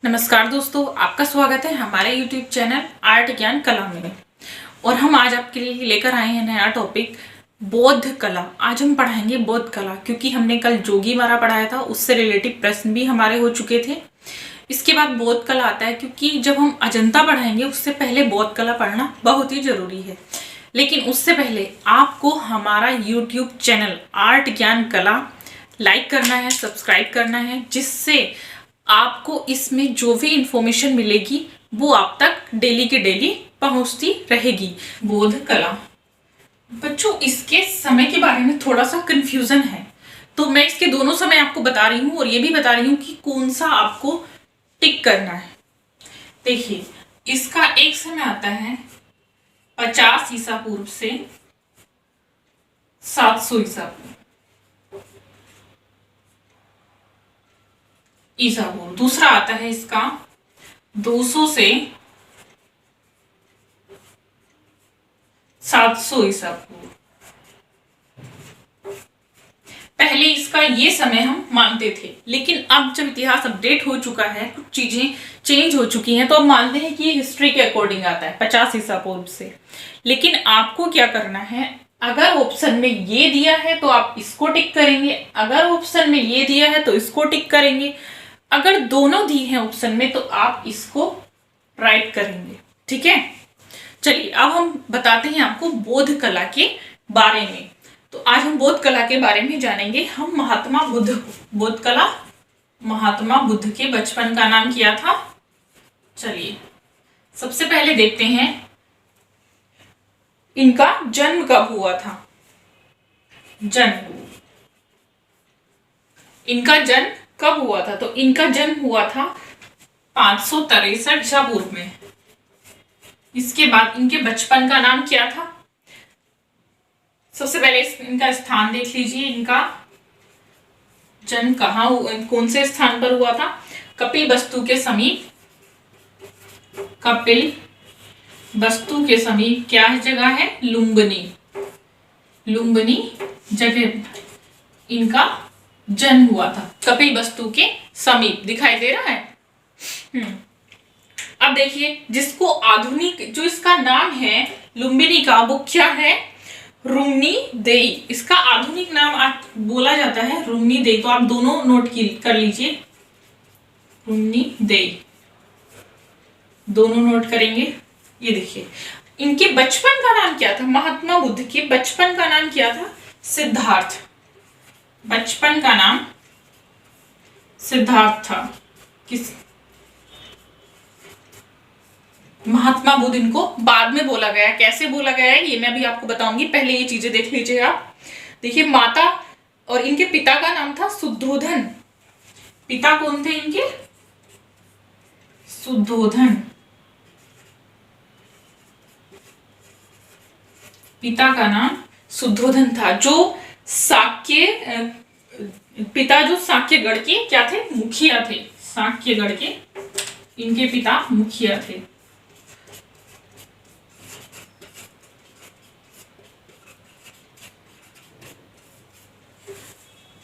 नमस्कार दोस्तों, आपका स्वागत है हमारे YouTube चैनल आर्ट ज्ञान कला में। और हम आज आपके लिए लेकर आए हैं नया टॉपिक बौद्ध कला। आज हम पढ़ाएंगे बौद्ध कला, क्योंकि हमने कल जोगीमारा पढ़ाया था, उससे रिलेटिव प्रश्न भी हमारे हो चुके थे। इसके बाद बौद्ध कला आता है, क्योंकि जब हम अजंता पढ़ाएंगे उससे पहले बौद्ध कला पढ़ना बहुत ही जरूरी है। लेकिन उससे पहले आपको हमारा YouTube चैनल आर्ट ज्ञान कला लाइक करना है, सब्सक्राइब करना है, जिससे आपको इसमें जो भी इंफॉर्मेशन मिलेगी वो आप तक डेली के डेली पहुंचती रहेगी। बौद्ध कला बच्चों, इसके समय के बारे में थोड़ा सा कंफ्यूजन है, तो मैं इसके दोनों समय आपको बता रही हूँ और ये भी बता रही हूँ कि कौन सा आपको टिक करना है। देखिए, इसका एक समय आता है 50 ईसा पूर्व से 700 ईसा पूर्व। दूसरा आता है इसका 200 से 700 ईसा पूर्व। पहले इसका ये समय हम मानते थे, लेकिन अब जब इतिहास अपडेट हो चुका है, कुछ चीजें चेंज हो चुकी हैं, तो अब मानते हैं कि ये हिस्ट्री के अकॉर्डिंग आता है 50 ईसा पूर्व से। लेकिन आपको क्या करना है, अगर ऑप्शन में ये दिया है तो आप इसको टिक करेंगे, अगर ऑप्शन में ये दिया है तो इसको टिक करेंगे, अगर दोनों दी हैं ऑप्शन में तो आप इसको राइट करेंगे। ठीक है, चलिए अब हम बताते हैं आपको बौद्ध कला के बारे में। तो आज हम बौद्ध कला के बारे में जानेंगे। हम महात्मा बुद्ध, बौद्ध कला महात्मा बुद्ध के बचपन का नाम क्या था। चलिए सबसे पहले देखते हैं इनका जन्म कब हुआ था। इनका जन्म कब हुआ था, तो इनका जन्म हुआ था 563 ईसा पूर्व में। इसके बाद इनके बचपन का नाम क्या था। सबसे पहले इनका स्थान देख लीजिए, इनका जन्म कहाँ, कौन से स्थान पर हुआ था। कपिल वस्तु के समीप, कपिल वस्तु के समीप क्या जगह है, लुम्बिनी जगह इनका जन्म हुआ था। कपिल वस्तु के समीप दिखाई दे रहा है। अब देखिए, जिसको आधुनिक जो इसका नाम है लुम्बिनी का, वो क्या है, रुम्नी देई। इसका आधुनिक नाम बोला जाता है रुम्नी देई। तो आप दोनों नोट कर लीजिए, रुम्नी देई दोनों नोट करेंगे। ये देखिए, इनके बचपन का नाम क्या था, महात्मा बुद्ध के बचपन का नाम क्या था, सिद्धार्थ। बचपन का नाम सिद्धार्थ था। किस महात्मा बुद्ध इनको बाद में बोला गया, कैसे बोला गया है ये मैं भी आपको बताऊंगी, पहले ये चीजें देख लीजिए आप। देखिए, माता और इनके पिता का नाम था शुद्धोधन। पिता कौन थे इनके, शुद्धोधन। पिता का नाम शुद्धोधन था, जो पिता जो साक्यगढ़ के क्या थे, मुखिया थे। साक्यगढ़ के इनके पिता मुखिया थे।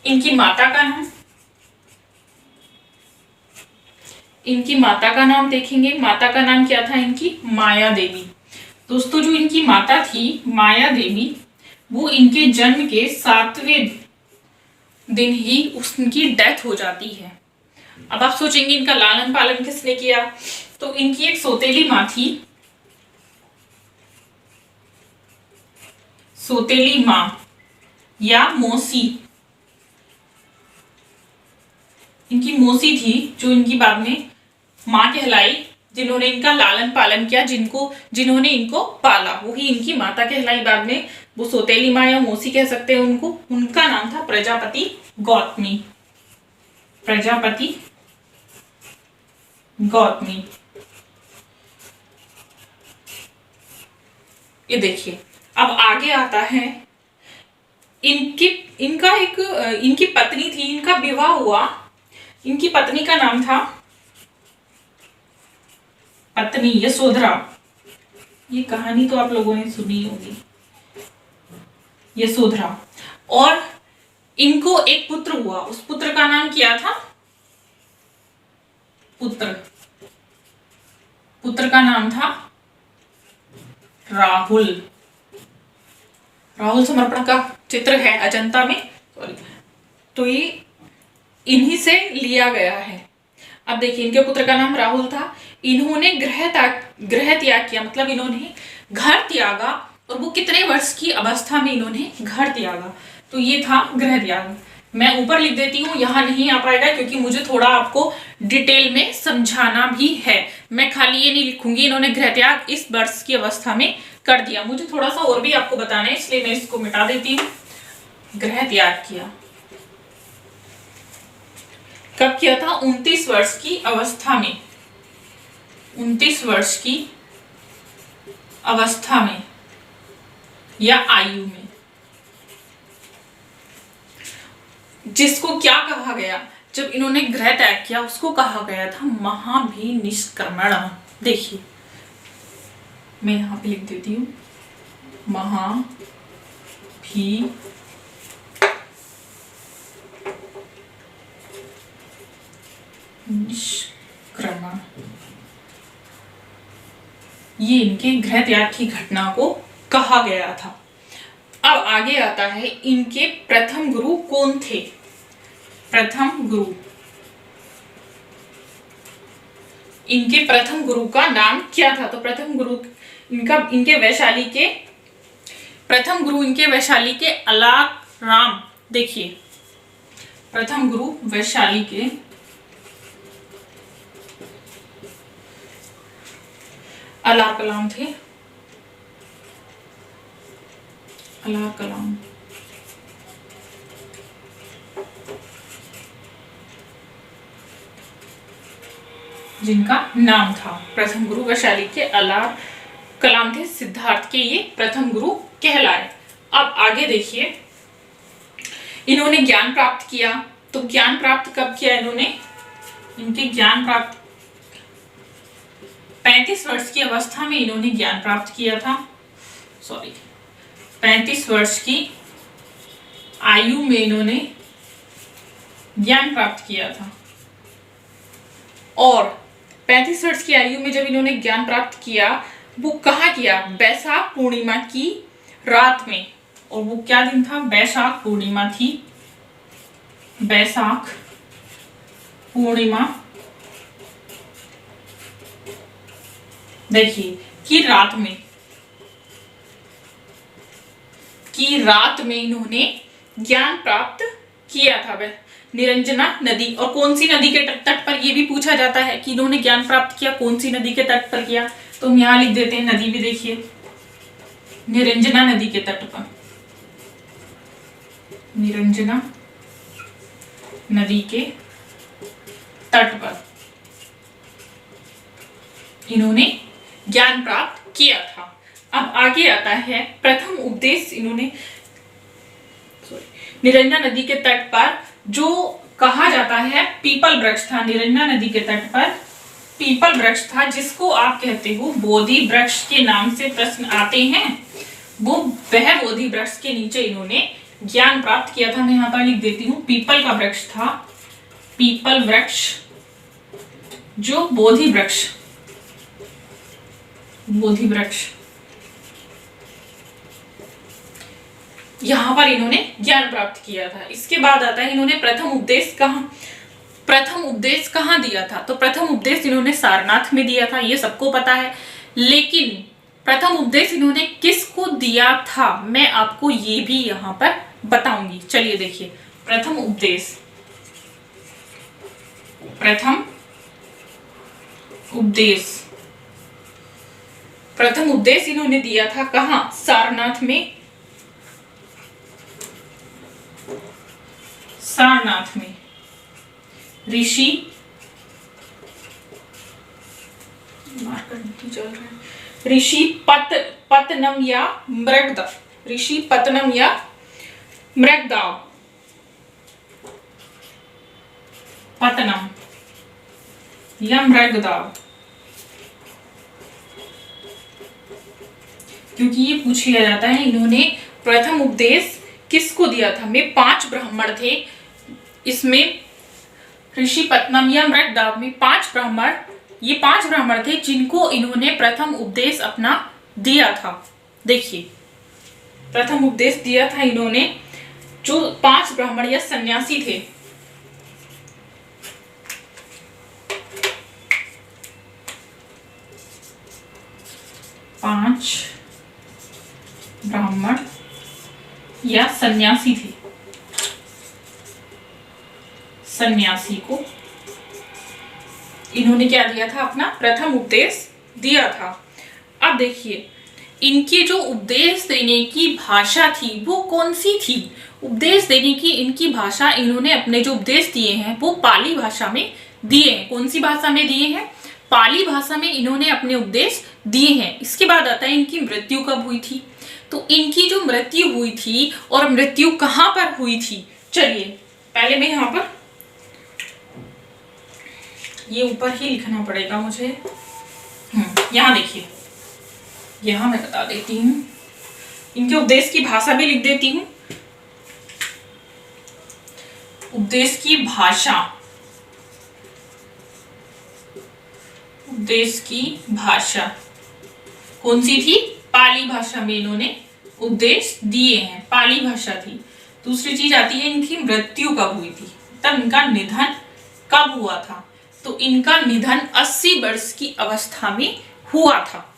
इनकी माता का नाम देखेंगे। माता का नाम क्या था इनकी, माया देवी। दोस्तों, जो इनकी माता थी माया देवी, वो इनके जन्म के 7वें दिन ही उनकी डेथ हो जाती है। अब आप सोचेंगे इनका लालन पालन किसने किया, तो इनकी एक सौतेली माँ थी, सौतेली माँ या मौसी। इनकी मौसी थी जो इनकी बाद में माँ कहलाई, जिन्होंने इनका लालन पालन किया, जिन्होंने इनको पाला, वही इनकी माता कहलाई बाद में। वो सौतेली माँ या मौसी कह सकते हैं उनको। उनका नाम था प्रजापति गौतमी। प्रजापति गौतमी। ये देखिए, अब आगे आता है इनकी पत्नी थी, इनका विवाह हुआ। इनकी पत्नी का नाम था पत्नी यशोधरा। ये कहानी तो आप लोगों ने सुनी होगी, यशोधरा। और इनको एक पुत्र हुआ, उस पुत्र का नाम क्या था, पुत्र, पुत्र का नाम था राहुल। राहुल समर्पण का चित्र है अजंता में, सॉरी, तो ये इन्हीं से लिया गया है। अब देखिए, इनके पुत्र का नाम राहुल था। इन्होंने गृह त्याग किया, मतलब इन्होंने घर त्यागा। और वो कितने वर्ष की अवस्था में इन्होंने घर त्यागा, तो ये था गृह त्याग। मैं ऊपर लिख देती हूँ, यहाँ नहीं आ पाएगा क्योंकि मुझे थोड़ा आपको डिटेल में समझाना भी है। मैं खाली ये नहीं लिखूंगी इन्होंने गृह त्याग इस वर्ष की अवस्था में कर दिया, मुझे थोड़ा सा और भी आपको बताना है, इसलिए मैं इसको मिटा देती हूँ। गृह त्याग किया, कब किया था? 29 वर्ष की अवस्था में, 29 वर्ष की अवस्था में या आयु में। जिसको क्या कहा गया, जब इन्होंने गृह त्याग किया उसको कहा गया था महाभिनिष्क्रमण। देखिए, मैं यहां पे लिख देती हूँ, निष्क्रमण, ये इनके गृह त्याग की घटना को कहा गया था। अब आगे आता है, इनके प्रथम गुरु कौन थे? प्रथम गुरु, इनके प्रथम गुरु का नाम क्या था? तो प्रथम गुरु इनके वैशाली के प्रथम गुरु इनके वैशाली के अलाराम। देखिए, प्रथम गुरु वैशाली के अलार कलाम थे, अलार कलाम। जिनका नाम था प्रथम गुरु वैशाली के अलार कलाम थे, सिद्धार्थ के ये प्रथम गुरु कहलाए। अब आगे देखिए, इन्होंने ज्ञान प्राप्त किया, तो ज्ञान प्राप्त कब किया इन्होंने? इनके ज्ञान प्राप्त 35 वर्ष की अवस्था में इन्होंने ज्ञान प्राप्त किया था। सॉरी, 35 वर्ष की आयु में इन्होंने ज्ञान प्राप्त किया था। और 35 वर्ष की आयु में जब इन्होंने ज्ञान प्राप्त किया, वो कहाँ किया? बैसाख पूर्णिमा की रात में। और वो क्या दिन था? बैसाख पूर्णिमा थी, बैसाख पूर्णिमा। देखिए, कि रात में इन्होंने ज्ञान प्राप्त किया था निरंजना नदी। और कौन सी नदी के तट पर, ये भी पूछा जाता है कि इन्होंने ज्ञान प्राप्त किया कौन सी नदी के तट पर किया, तो हम यहां लिख देते हैं नदी भी। देखिए, निरंजना नदी के तट पर, निरंजना नदी के तट पर इन्होंने ज्ञान प्राप्त किया था। अब आगे आता है, प्रथम उपदेश इन्होंने निरंजना नदी के तट पर, जो कहा जाता है पीपल वृक्ष था, निरंजना नदी के तट पर पीपल वृक्ष था, जिसको आप कहते हो बोधि वृक्ष के नाम से प्रश्न आते हैं। वो वह बोधि वृक्ष के नीचे इन्होंने ज्ञान प्राप्त किया था। मैं यहां पर लिख देती हूँ, पीपल का वृक्ष था, पीपल वृक्ष, जो बोधि वृक्ष, बोधि वृक्ष, यहां पर इन्होंने ज्ञान प्राप्त किया था। इसके बाद आता है, इन्होंने प्रथम उपदेश कहाँ दिया था? तो प्रथम उपदेश इन्होंने सारनाथ में दिया था, ये सबको पता है। लेकिन प्रथम उपदेश इन्होंने किसको दिया था, मैं आपको ये भी यहां पर बताऊंगी। चलिए देखिए, प्रथम उपदेश इन्होंने दिया था कहां? सारनाथ में, सारनाथ में ऋषि पतनम या मृगदा, ऋषि पतनम या मृगदाव, पतनम या मृगदाव, क्योंकि ये पूछ लिया जाता है इन्होंने प्रथम उपदेश किसको दिया था। में 5 ब्राह्मण थे, इसमें ऋषिपत्तनम या मृतदाव में 5 ब्राह्मण, ये 5 ब्राह्मण थे जिनको इन्होंने प्रथम उपदेश अपना दिया था। देखिए, प्रथम उपदेश दिया था इन्होंने, जो 5 ब्राह्मण या सन्यासी थे। पांच ब्राह्मण या सन्यासी थे, सन्यासी को इन्होंने क्या दिया था, अपना प्रथम उपदेश दिया था। अब देखिए, इनके जो उपदेश देने की भाषा थी वो कौन सी थी? उपदेश देने की इनकी भाषा, इन्होंने अपने जो उपदेश दिए हैं वो पाली भाषा में दिए हैं। कौन सी भाषा में दिए हैं? पाली भाषा में इन्होंने अपने उपदेश दिए हैं। इसके बाद आता है इनकी मृत्यु कब हुई थी। तो इनकी जो मृत्यु हुई थी और मृत्यु कहां पर हुई थी, चलिए पहले मैं यहां पर, ये ऊपर ही लिखना पड़ेगा मुझे। यहां देखिए, यहां मैं बता देती हूं, इनके उपदेश की भाषा भी लिख देती हूं। उपदेश की भाषा, उपदेश की भाषा कौन सी थी? पाली भाषा में इन्होंने उपदेश दिए हैं, पाली भाषा थी। दूसरी चीज आती है इनकी मृत्यु कब हुई थी, तब इनका निधन कब हुआ था। तो इनका निधन 80 वर्ष की अवस्था में हुआ था।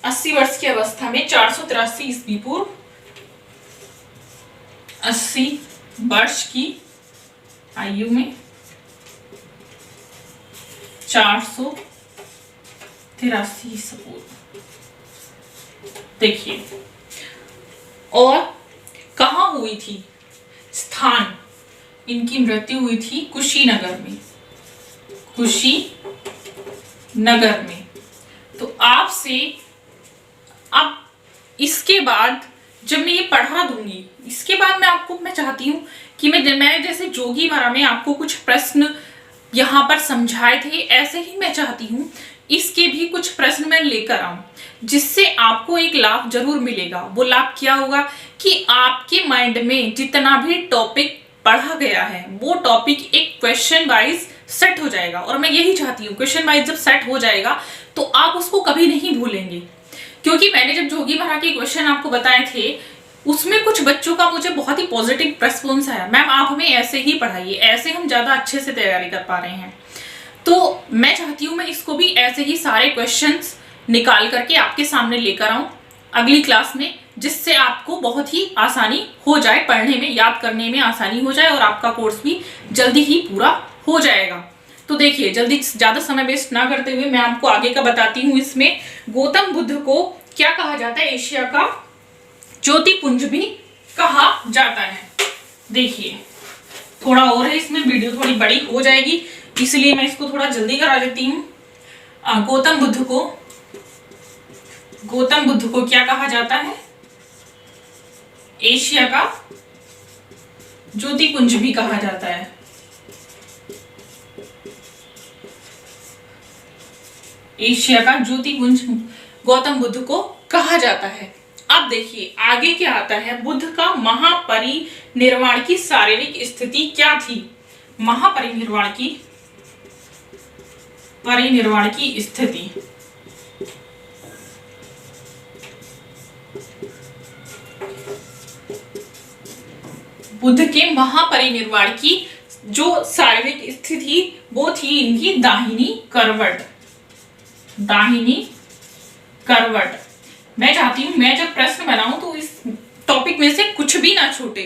80 वर्ष की अवस्था में 483 ईस्वी पूर्व, 80 वर्ष की आयु में 483 ईस्वी पूर्व। देखिए, और कहाँ हुई थी? स्थान, इनकी मृत्यु हुई थी कुशीनगर में, कुशीनगर में। तो आपसे अब इसके बाद जब मैं ये पढ़ा दूंगी, इसके बाद मैं चाहती हूँ कि मैंने जैसे जोगी मारा में आपको कुछ प्रश्न यहाँ पर समझाए थे, ऐसे ही मैं चाहती हूँ इसके भी कुछ प्रश्न मैं लेकर आऊं, जिससे आपको एक लाभ जरूर मिलेगा। वो लाभ क्या होगा कि आपके माइंड में जितना भी टॉपिक पढ़ा गया है वो टॉपिक एक क्वेश्चन वाइज सेट हो जाएगा। और मैं यही चाहती हूँ, क्वेश्चन वाइज जब सेट हो जाएगा तो आप उसको कभी नहीं भूलेंगे। क्योंकि मैंने जब जोगी मारा के क्वेश्चन आपको बताए थे, उसमें कुछ बच्चों का मुझे बहुत ही पॉजिटिव रेस्पॉन्स आया, मैम आप हमें ऐसे ही पढ़ाइए, ऐसे हम ज्यादा अच्छे से तैयारी कर पा रहे हैं। तो मैं चाहती हूँ मैं इसको भी ऐसे ही सारे क्वेश्चंस निकाल करके आपके सामने लेकर आऊं अगली क्लास में, जिससे आपको बहुत ही आसानी हो जाए, पढ़ने में, याद करने में आसानी हो जाए और आपका कोर्स भी जल्दी ही पूरा हो जाएगा। तो देखिए, जल्दी ज्यादा समय वेस्ट ना करते हुए मैं आपको आगे का बताती हूँ। इसमें गौतम बुद्ध को क्या कहा जाता है? एशिया का ज्योतिपुंज भी कहा जाता है। देखिए, थोड़ा और है, इसमें वीडियो थोड़ी बड़ी हो जाएगी, इसलिए मैं इसको थोड़ा जल्दी करा देती हूँ। गौतम बुद्ध को क्या कहा जाता है? एशिया का ज्योतिपुंज भी कहा जाता है। एशिया का ज्योतिपुंज गौतम बुद्ध को कहा जाता है। अब देखिए आगे क्या आता है, बुद्ध का महापरिनिर्वाण की शारीरिक स्थिति क्या थी? महापरिनिर्वाण की स्थिति, बुद्ध के महापरिनिर्वाण की जो शारीरिक स्थिति वो थी इनकी दाहिनी करवट। मैं चाहती हूं मैं जब प्रश्न बनाऊं तो इस टॉपिक में से कुछ भी ना छूटे,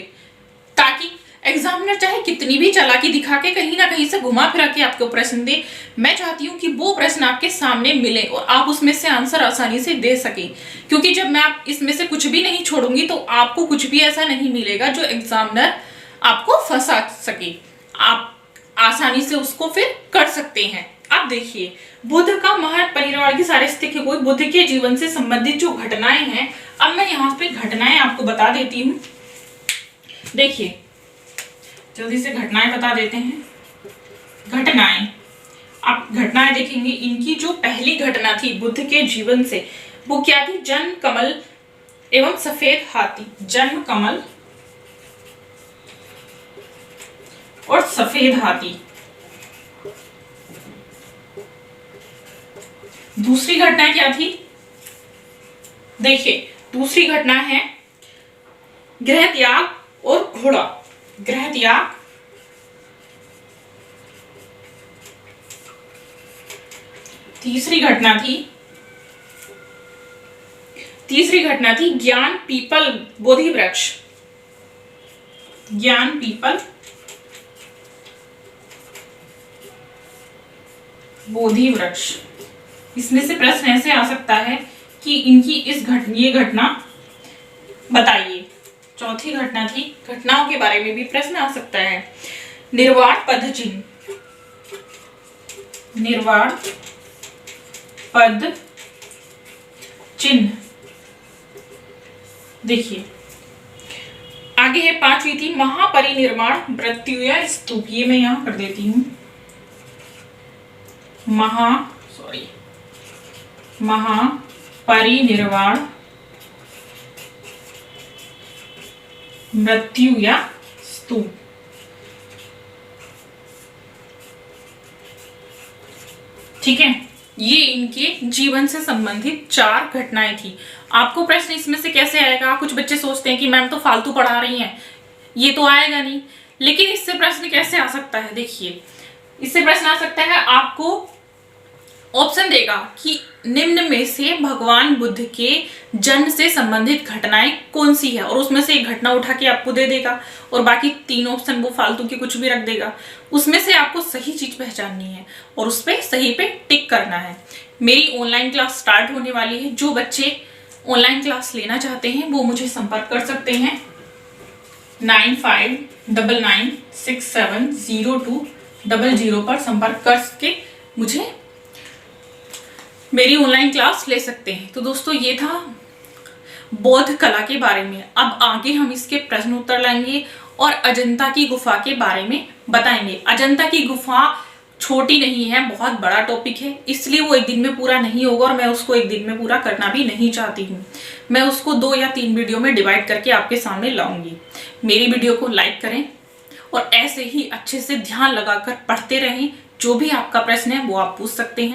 ताकि एग्जामिनर चाहे कितनी भी चालाकी दिखा के कहीं ना कहीं से घुमा फिरा के आपको प्रश्न दे, मैं चाहती हूँ कि वो प्रश्न आपके सामने मिले और आप उसमें से आंसर आसानी से दे सके। क्योंकि जब मैं आप इसमें से कुछ भी नहीं छोड़ूंगी तो आपको कुछ भी ऐसा नहीं मिलेगा जो एग्जामिनर आपको फंसा सके, आप आसानी से उसको फिर कर सकते हैं। अब देखिए, बुद्ध का महापरिनिर्वाण की सारी स्थिति कोई बुद्ध के जीवन से संबंधित जो घटनाएं हैं, अब मैं यहाँ पे घटनाएं आपको बता देती हूँ। देखिए जल्दी से घटनाएं बता देते हैं। घटनाएं, आप घटनाएं देखेंगे, इनकी जो पहली घटना थी बुद्ध के जीवन से वो क्या थी? जन्म कमल एवं सफेद हाथी। जन्म कमल और सफेद हाथी। दूसरी घटना क्या थी? देखिए, दूसरी घटना है गृह त्याग और घोड़ा। गृह त्याग, तीसरी घटना थी ज्ञान पीपल बोधि वृक्ष। ज्ञान पीपल बोधि वृक्ष। इसमें से प्रश्न ऐसे आ सकता है कि इनकी ये घटना बताइए। चौथी घटना थी, घटनाओं के बारे में भी प्रश्न आ सकता है। निर्वाण पद चिन्ह। निर्वाण पद चिन्ह। देखिए आगे है पांचवी थी महापरिनिर्वाण मृत्यु या स्तूप। ये मैं यहां कर देती हूं, महापरिनिर्वाण मृत्यु या स्तूप। ठीक है, ये इनके जीवन से संबंधित 4 घटनाएं थी। आपको प्रश्न इसमें से कैसे आएगा? कुछ बच्चे सोचते हैं कि मैम तो फालतू पढ़ा रही हैं, ये तो आएगा नहीं। लेकिन इससे प्रश्न कैसे आ सकता है? देखिए, इससे प्रश्न आ सकता है, आपको ऑप्शन देगा कि निम्न में से भगवान बुद्ध के जन्म से संबंधित घटनाएं कौन सी है, और उसमें से एक घटना उठा के आपको दे देगा और बाकी 3 ऑप्शन वो फालतू के कुछ भी रख देगा। उसमें से आपको सही चीज पहचाननी है और उस पर सही पे टिक करना है। मेरी ऑनलाइन क्लास स्टार्ट होने वाली है। जो बच्चे ऑनलाइन क्लास लेना चाहते हैं वो मुझे संपर्क कर सकते हैं 9599670200 पर संपर्क करके मुझे मेरी ऑनलाइन क्लास ले सकते हैं। तो दोस्तों, ये था बौद्ध कला के बारे में। अब आगे हम इसके प्रश्न उत्तर लाएंगे और अजंता की गुफा के बारे में बताएंगे। अजंता की गुफा छोटी नहीं है, बहुत बड़ा टॉपिक है, इसलिए वो एक दिन में पूरा नहीं होगा और मैं उसको एक दिन में पूरा करना भी नहीं चाहती हूँ। मैं उसको 2 या 3 वीडियो में डिवाइड करके आपके सामने लाऊंगी। मेरी वीडियो को लाइक करें और ऐसे ही अच्छे से ध्यान लगाकर पढ़ते रहें। जो भी आपका प्रश्न है वो आप पूछ सकते हैं।